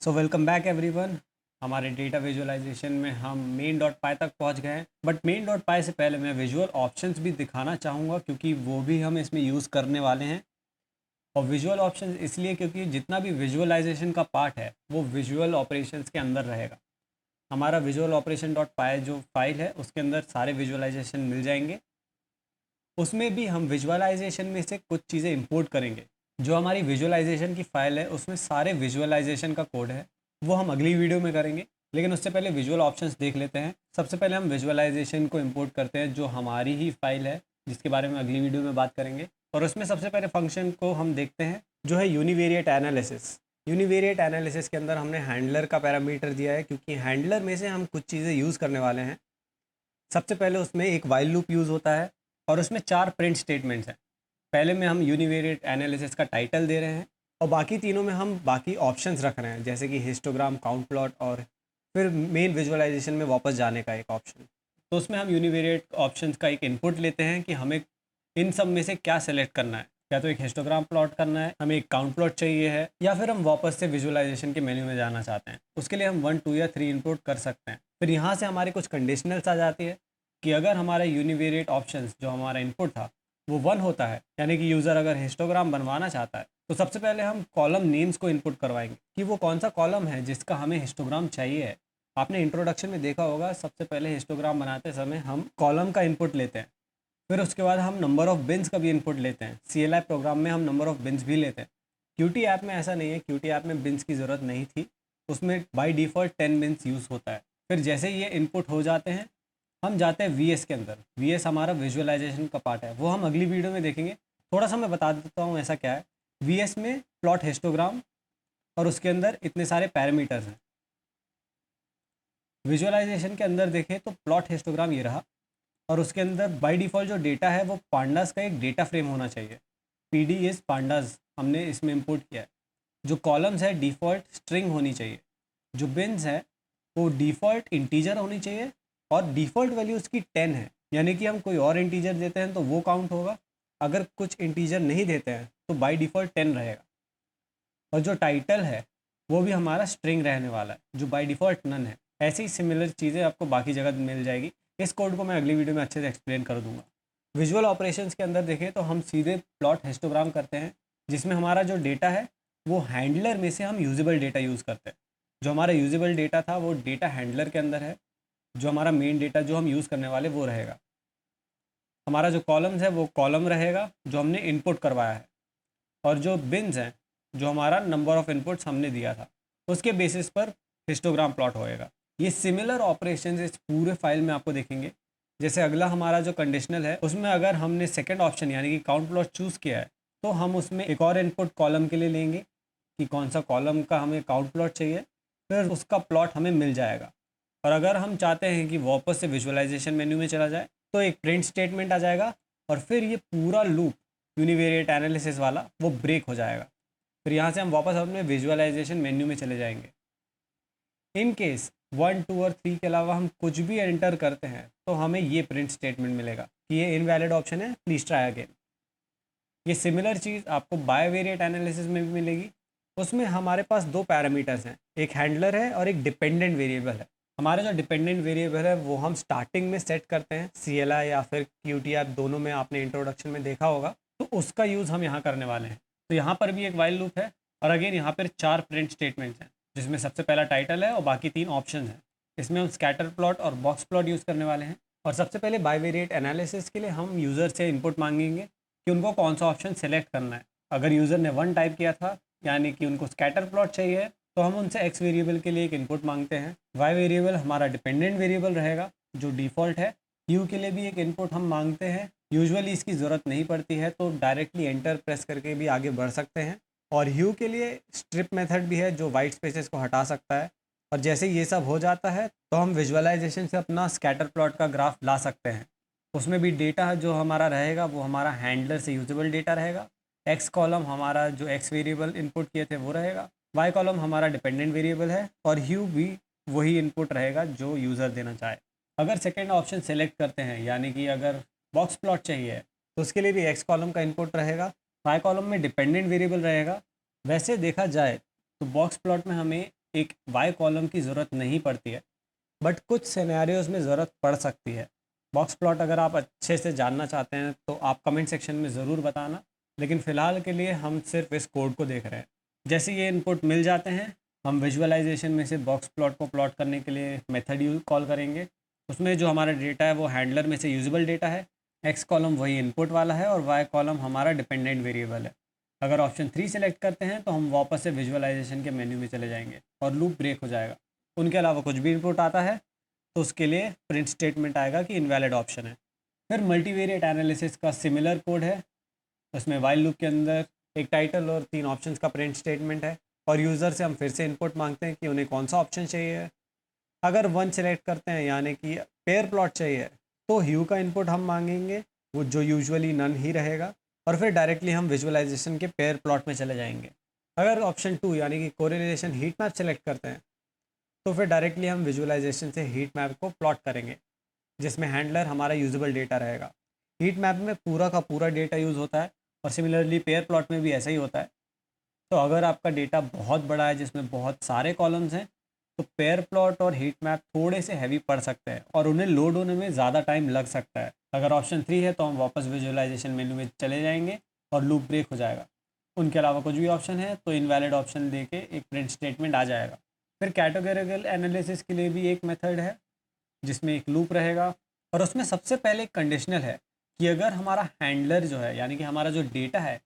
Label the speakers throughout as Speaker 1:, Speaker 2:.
Speaker 1: So welcome back everyone. हमारे data visualisation में हम मेन डॉट पाई तक पहुंच गए हैं, बट मेन डॉट पाई से पहले मैं विजुअल ऑप्शंस भी दिखाना चाहूँगा क्योंकि वो भी हम इसमें यूज़ करने वाले हैं। और विजुअल ऑप्शंस इसलिए क्योंकि जितना भी विजुअलाइजेशन का पार्ट है वो विजुअल ऑपरेशंस के अंदर रहेगा। हमारा विजुअल ऑपरेशन डॉट पाई जो फाइल है उसके अंदर सारे विजुअलाइजेशन मिल जाएंगे। उसमें भी हम विजुअलाइजेशन में से कुछ चीज़ें इंपोर्ट करेंगे। जो हमारी विजुअलाइजेशन की फ़ाइल है उसमें सारे विजुअलाइजेशन का कोड है, वो हम अगली वीडियो में करेंगे। लेकिन उससे पहले विजुअल ऑप्शंस देख लेते हैं। सबसे पहले हम विजुअलाइजेशन को इंपोर्ट करते हैं जो हमारी ही फाइल है, जिसके बारे में अगली वीडियो में बात करेंगे। और उसमें सबसे पहले फंक्शन को हम देखते हैं जो है यूनिवेरिएट एनालिसिस। यूनिवेरिएट एनालिसिस के अंदर हमने हैंडलर का पैरामीटर दिया है क्योंकि हैंडलर में से हम कुछ चीज़ें यूज़ करने वाले हैं। सबसे पहले उसमें एक वाइल लूप यूज़ होता है और उसमें 4 प्रिंट स्टेटमेंट्स हैं। पहले में हम यूनिवेरिएट एनालिसिस का टाइटल दे रहे हैं और बाकी तीनों में हम बाकी ऑप्शंस रख रहे हैं, जैसे कि हिस्टोग्राम, काउंट प्लॉट और फिर मेन विजुअलाइजेशन में वापस जाने का एक ऑप्शन। तो उसमें हम यूनिवेरिएट ऑप्शंस का एक इनपुट लेते हैं कि हमें इन सब में से क्या सेलेक्ट करना है। या तो एक हिस्टोग्राम प्लॉट करना है, हमें एक काउंट प्लॉट चाहिए है, या फिर हम वापस से विजुअलाइजेशन के मेन्यू में जाना चाहते हैं। उसके लिए हम 1, 2 या 3 इनपुट कर सकते हैं। फिर यहाँ से हमारे कुछ कंडीशनल्स आ जाती है कि अगर हमारा यूनिवेरिएट ऑप्शंस जो हमारा इनपुट था वो 1 होता है, यानी कि यूज़र अगर हिस्टोग्राम बनवाना चाहता है, तो सबसे पहले हम कॉलम नेम्स को इनपुट करवाएंगे कि वो कौन सा कॉलम है जिसका हमें हिस्टोग्राम चाहिए है। आपने इंट्रोडक्शन में देखा होगा, सबसे पहले हिस्टोग्राम बनाते समय हम कॉलम का इनपुट लेते हैं। फिर उसके बाद हम नंबर ऑफ़ बिन्स का भी इनपुट लेते हैं। CLI प्रोग्राम में हम नंबर ऑफ़ बिन्स भी लेते हैं। Qt ऐप में ऐसा नहीं है, Qt ऐप में बिन्स की ज़रूरत नहीं थी, उसमें बाय डिफ़ॉल्ट 10 बिन्स यूज़ होता है। फिर जैसे ये इनपुट हो जाते हैं हम जाते हैं VS के अंदर। VS हमारा विजुअलाइजेशन का पार्ट है, वो हम अगली वीडियो में देखेंगे। थोड़ा सा मैं बता देता हूँ ऐसा क्या है। VS में प्लॉट हिस्टोग्राम और उसके अंदर इतने सारे पैरामीटर्स हैं। विजुअलाइजेशन के अंदर देखें तो प्लॉट हिस्टोग्राम ये रहा और उसके अंदर बाय डिफ़ॉल्ट जो डेटा है वो पांडास का एक डेटा फ्रेम होना चाहिए। PD इज़ पांडास हमने इसमें इंपोर्ट किया है। जो कॉलम्स है डिफ़ॉल्ट स्ट्रिंग होनी चाहिए। जो बिन्स है वो डिफ़ॉल्ट इंटीजर होनी चाहिए और डिफ़ॉल्ट वैल्यू उसकी 10 है, यानी कि हम कोई और इंटीजर देते हैं तो वो काउंट होगा। अगर कुछ इंटीजर नहीं देते हैं तो बाय डिफ़ॉल्ट 10 रहेगा। और जो टाइटल है वो भी हमारा स्ट्रिंग रहने वाला है, जो बाय डिफ़ॉल्ट नन है। ऐसी ही सिमिलर चीज़ें आपको बाकी जगह मिल जाएगी। इस कोड को मैं अगली वीडियो में अच्छे से एक्सप्लेन कर दूंगा। विजुअल ऑपरेशंस के अंदर देखें तो हम सीधे प्लॉट हिस्टोग्राम करते हैं, जिसमें हमारा जो डेटा है वो हैंडलर में से हम यूजेबल डेटा यूज़ करते हैं। जो हमारा यूजेबल डेटा था वो डेटा हैंडलर के अंदर है। जो हमारा मेन डेटा जो हम यूज़ करने वाले वो रहेगा। हमारा जो कॉलम्स है वो कॉलम रहेगा जो हमने इनपुट करवाया है। और जो बिन्स हैं जो हमारा नंबर ऑफ़ इनपुट्स हमने दिया था, उसके बेसिस पर हिस्टोग्राम प्लॉट होएगा। ये सिमिलर ऑपरेशंस इस पूरे फाइल में आपको देखेंगे। जैसे अगला हमारा जो कंडीशनल है उसमें अगर हमने सेकंड ऑप्शन यानी कि काउंट प्लॉट चूज़ किया है तो हम उसमें एक और इनपुट कॉलम के लिए लेंगे कि कौन सा कॉलम का हमें काउंट प्लॉट चाहिए, फिर उसका प्लॉट हमें मिल जाएगा। और अगर हम चाहते हैं कि वापस से विजुअलाइजेशन मेन्यू में चला जाए तो एक प्रिंट स्टेटमेंट आ जाएगा और फिर ये पूरा लूप यूनिवेरिएट एनालिसिस वाला वो ब्रेक हो जाएगा। फिर यहाँ से हम वापस अपने विजुअलाइजेशन मेन्यू में चले जाएंगे। इन केस 1, 2 और 3 के अलावा हम कुछ भी एंटर करते हैं तो हमें ये प्रिंट स्टेटमेंट मिलेगा कि ये इनवैलिड ऑप्शन है, प्लीज़ ट्राई अगेन। ये सिमिलर चीज़ आपको बायवेरिएट एनालिसिस में भी मिलेगी। उसमें हमारे पास दो पैरामीटर्स हैं, एक हैंडलर है और एक डिपेंडेंट वेरिएबल है। हमारा जो डिपेंडेंट वेरिएबल है वो हम स्टार्टिंग में सेट करते हैं, CLI या फिर Qt ऐप दोनों में आपने इंट्रोडक्शन में देखा होगा, तो उसका यूज़ हम यहाँ करने वाले हैं। तो यहाँ पर भी एक वाइल लूप है और अगेन यहाँ पर 4 प्रिंट स्टेटमेंट्स हैं, जिसमें सबसे पहला टाइटल है और बाकी 3 ऑप्शन हैं। इसमें हम स्कैटर प्लॉट और बॉक्स प्लॉट यूज़ करने वाले हैं। और सबसे पहले बायवेरिएट एनालिसिस के लिए हम यूज़र से इनपुट मांगेंगे कि उनको कौन सा ऑप्शन सेलेक्ट करना है। अगर यूज़र ने 1 टाइप किया था यानी कि उनको स्कैटर प्लॉट चाहिए, तो हम उनसे x वेरिएबल के लिए एक इनपुट मांगते हैं। y वेरिएबल हमारा डिपेंडेंट वेरिएबल रहेगा जो डिफ़ॉल्ट है। u के लिए भी एक इनपुट हम मांगते हैं। यूजुअली इसकी ज़रूरत नहीं पड़ती है तो डायरेक्टली एंटर प्रेस करके भी आगे बढ़ सकते हैं। और hue के लिए स्ट्रिप मेथड भी है जो वाइट स्पेसेस को हटा सकता है। और जैसे ये सब हो जाता है तो हम विजुअलाइजेशन से अपना स्कैटर प्लॉट का ग्राफ ला सकते हैं। उसमें भी डेटा जो हमारा रहेगा वो हमारा हैंडलर से यूजेबल डेटा रहेगा। एक्स कॉलम हमारा जो एक्स वेरिएबल इनपुट किए थे वो रहेगा। वाई कॉलम हमारा डिपेंडेंट वेरिएबल है और ह्यू भी वही इनपुट रहेगा जो यूज़र देना चाहे। अगर सेकेंड ऑप्शन सेलेक्ट करते हैं यानी कि अगर बॉक्स प्लॉट चाहिए तो उसके लिए भी एक्स कॉलम का इनपुट रहेगा, वाई कॉलम में डिपेंडेंट वेरिएबल रहेगा। वैसे देखा जाए तो बॉक्स प्लॉट में हमें एक वाई कॉलम की ज़रूरत नहीं पड़ती है, बट कुछ सिनेरियोज़ में ज़रूरत पड़ सकती है। बॉक्स प्लॉट अगर आप अच्छे से जानना चाहते हैं तो आप कमेंट सेक्शन में ज़रूर बताना, लेकिन फ़िलहाल के लिए हम सिर्फ इस कोड को देख रहे हैं। जैसे ये इनपुट मिल जाते हैं, हम विजुअलाइजेशन में से बॉक्स प्लॉट को प्लॉट करने के लिए मेथड यूज कॉल करेंगे। उसमें जो हमारा डेटा है वो हैंडलर में से यूजेबल डेटा है, एक्स कॉलम वही इनपुट वाला है और वाई कॉलम हमारा डिपेंडेंट वेरिएबल है। अगर ऑप्शन 3 सेलेक्ट करते हैं तो हम वापस से विजुअलाइजेशन के मेन्यू में चले जाएंगे और लूप ब्रेक हो जाएगा। उनके अलावा कुछ भी इनपुट आता है तो उसके लिए प्रिंट स्टेटमेंट आएगा कि इनवैलिड ऑप्शन है। फिर मल्टीवेरिएट एनालिसिस का सिमिलर कोड है, उसमें वाइल लूप के अंदर एक टाइटल और 3 ऑप्शंस का प्रिंट स्टेटमेंट है और यूज़र से हम फिर से इनपुट मांगते हैं कि उन्हें कौन सा ऑप्शन चाहिए। अगर 1 सेलेक्ट करते हैं यानी कि पेयर प्लॉट चाहिए तो ह्यू का इनपुट हम मांगेंगे, वो जो यूजुअली नन ही रहेगा, और फिर डायरेक्टली हम विजुअलाइजेशन के पेयर प्लॉट में चले जाएंगे। अगर ऑप्शन 2 यानी कि कोरिलेशन हीट मैप सेलेक्ट करते हैं तो फिर डायरेक्टली हम विजुअलाइजेशन से हीट मैप को प्लॉट करेंगे, जिसमें हैंडलर हमारा यूजेबल डेटा रहेगा। हीट मैप में पूरा का पूरा डेटा यूज़ होता है और सिमिलरली पेयर प्लॉट में भी ऐसा ही होता है। तो अगर आपका डेटा बहुत बड़ा है जिसमें बहुत सारे कॉलम्स हैं तो पेयर प्लॉट और हीट मैप थोड़े से हैवी पड़ सकते हैं और उन्हें लोड होने में ज़्यादा टाइम लग सकता है। अगर ऑप्शन 3 है तो हम वापस विजुअलाइजेशन मेन्यू में चले जाएंगे और लूप ब्रेक हो जाएगा। उनके अलावा कुछ भी ऑप्शन है तो इनवैलिड ऑप्शन देके एक प्रिंट स्टेटमेंट आ जाएगा। फिर कैटेगोरिकल एनालिसिस के लिए भी एक मेथड है जिसमें एक लूप रहेगा और उसमें सबसे पहले एक कंडीशनल है कि अगर हमारा हैंडलर जो है यानी कि हमारा जो डेटा है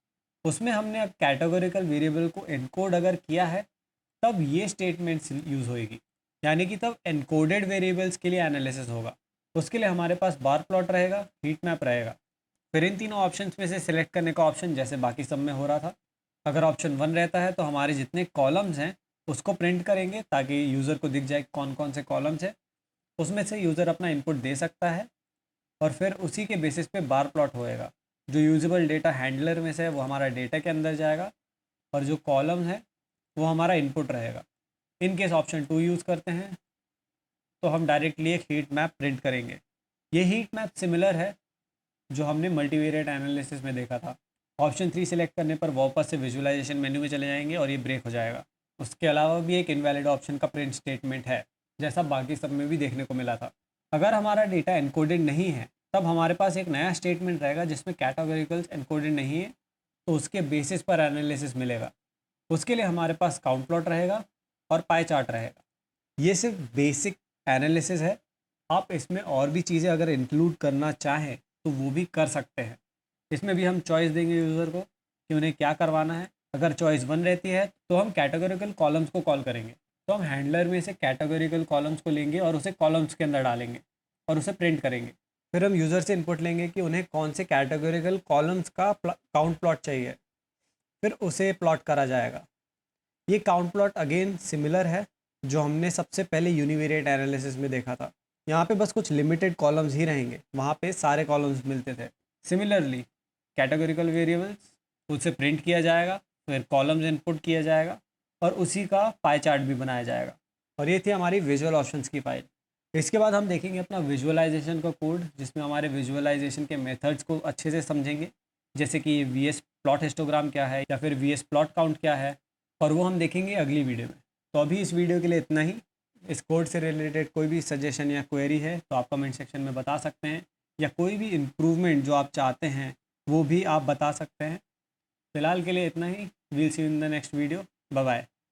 Speaker 1: उसमें हमने अब कैटेगोरिकल वेरिएबल को एनकोड अगर किया है तब ये स्टेटमेंट्स यूज़ होएगी, यानी कि तब एनकोडेड वेरिएबल्स के लिए एनालिसिस होगा। उसके लिए हमारे पास बार प्लॉट रहेगा, हीट मैप रहेगा। फिर इन तीनों ऑप्शंस में से सिलेक्ट करने का ऑप्शन जैसे बाकी सब में हो रहा था। अगर ऑप्शन 1 रहता है तो हमारे जितने कॉलम्स हैं उसको प्रिंट करेंगे ताकि यूज़र को दिख जाए कौन कौन से कॉलम्स हैं। उसमें से यूज़र अपना इनपुट दे सकता है और फिर उसी के बेसिस पे बार प्लॉट होएगा। जो यूजेबल डेटा हैंडलर में से है वो हमारा डेटा के अंदर जाएगा और जो कॉलम है वो हमारा इनपुट रहेगा। इन केस ऑप्शन 2 यूज़ करते हैं तो हम डायरेक्टली एक हीट मैप प्रिंट करेंगे। ये हीट मैप सिमिलर है जो हमने मल्टीवेरिएट एनालिसिस में देखा था। ऑप्शन 3 सेलेक्ट करने पर वापस से विजुअलाइजेशन मेन्यू में चले जाएंगे और ये ब्रेक हो जाएगा। उसके अलावा भी एक इनवैलिड ऑप्शन का प्रिंट स्टेटमेंट है जैसा बाकी सब में भी देखने को मिला था। अगर हमारा डेटा एनकोडेड नहीं है तब हमारे पास एक नया स्टेटमेंट रहेगा जिसमें कैटेगोरिकल्स एनकोडेड नहीं है, तो उसके बेसिस पर एनालिसिस मिलेगा। उसके लिए हमारे पास काउंट प्लॉट रहेगा और पाई चार्ट रहेगा। ये सिर्फ बेसिक एनालिसिस है, आप इसमें और भी चीज़ें अगर इंक्लूड करना चाहें तो वो भी कर सकते हैं। इसमें भी हम चॉइस देंगे यूज़र को कि उन्हें क्या करवाना है। अगर चॉइस 1 रहती है तो हम कैटेगोरिकल कॉलम्स को कॉल करेंगे, तो हम हैंडलर में से कैटेगोरिकल कॉलम्स को लेंगे और उसे कॉलम्स के अंदर डालेंगे और उसे प्रिंट करेंगे। फिर हम यूज़र से इनपुट लेंगे कि उन्हें कौन से कैटेगोरिकल कॉलम्स का काउंट प्लॉट चाहिए, फिर उसे प्लॉट करा जाएगा। ये काउंट प्लॉट अगेन सिमिलर है जो हमने सबसे पहले यूनिवेरिएट एनालिसिस में देखा था। यहाँ पे बस कुछ लिमिटेड कॉलम्स ही रहेंगे, वहाँ पे सारे कॉलम्स मिलते थे। सिमिलरली कैटेगोरिकल वेरिएबल्स उसे प्रिंट किया जाएगा, फिर कॉलम्स इनपुट किया जाएगा और उसी का पाई चार्ट भी बनाया जाएगा। और ये थी हमारी विजुअल ऑप्शंस की फाइल। इसके बाद हम देखेंगे अपना विजुअलाइजेशन का कोड जिसमें हमारे विजुअलाइजेशन के मेथड्स को अच्छे से समझेंगे, जैसे कि वी एस प्लॉट हिस्टोग्राम क्या है या फिर वी एस प्लॉट काउंट क्या है, और वो हम देखेंगे अगली वीडियो में। तो अभी इस वीडियो के लिए इतना ही। इस कोड से रिलेटेड कोई भी सजेशन या क्वेरी है तो आप कमेंट सेक्शन में बता सकते हैं, या कोई भी इम्प्रूवमेंट जो आप चाहते हैं वो भी आप बता सकते हैं। फ़िलहाल के लिए इतना ही। We'll see in the next video. Bye bye.